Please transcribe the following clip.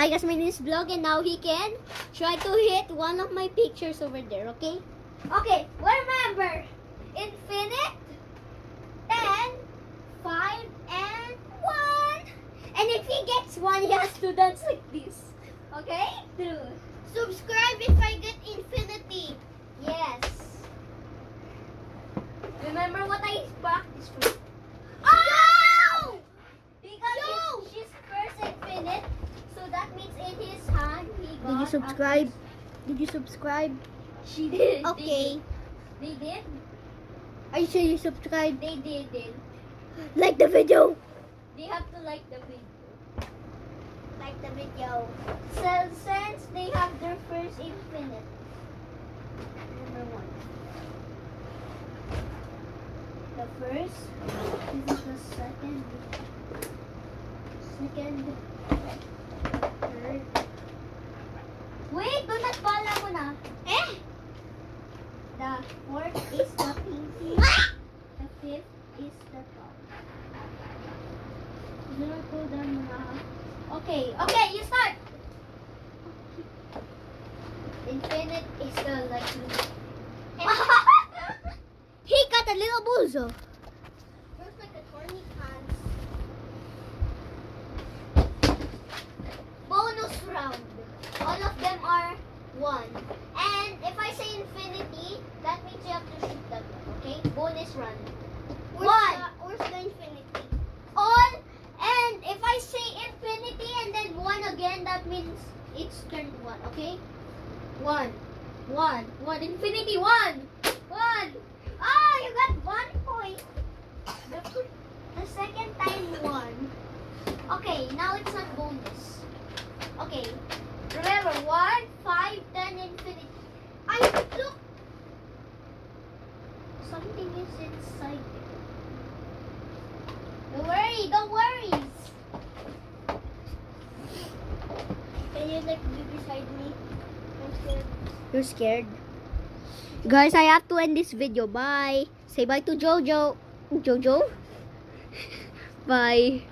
Hi guys, my name is Vlog and now he can try to hit one of my pictures over there, okay? Okay, remember, infinite, 10, 5, and 1. And if he gets 1, he has to dance like this. Okay? True. Subscribe if I get infinity. Yes. Remember what I practiced for? Oh! Because No! she's first infinite, so that means in his hand he got. Did you subscribe? Did you subscribe? She did. Okay. They did. Are you sure you subscribed? They did. Like the video. They have to like the video. Like the video. So since they have their first infinite. Number 1. The first. This is the second. Third. Wait, do not bala mo na. Eh? The fourth is the pinky. The fifth is the top. Zero to the mga. Okay, you start. Infinite is the like. He got a little bullseye. Looks like a corny pants. Bonus round. All of them are 1. And if I say infinity, that means you have to shoot that one, okay? Bonus round. Where's the infinity? All. And if I say infinity and then 1 again, that means it's turn 1, okay? 1. Infinity 1. Ah, you got 1 point. The second time 1. Okay, now it's not bonus. Okay. Remember, 1, 5, 10, infinity. Look! Something is inside there. Don't worry. Can you like be beside me? I'm scared. You're scared? Guys, I have to end this video. Bye. Say bye to Jojo. Jojo? Bye.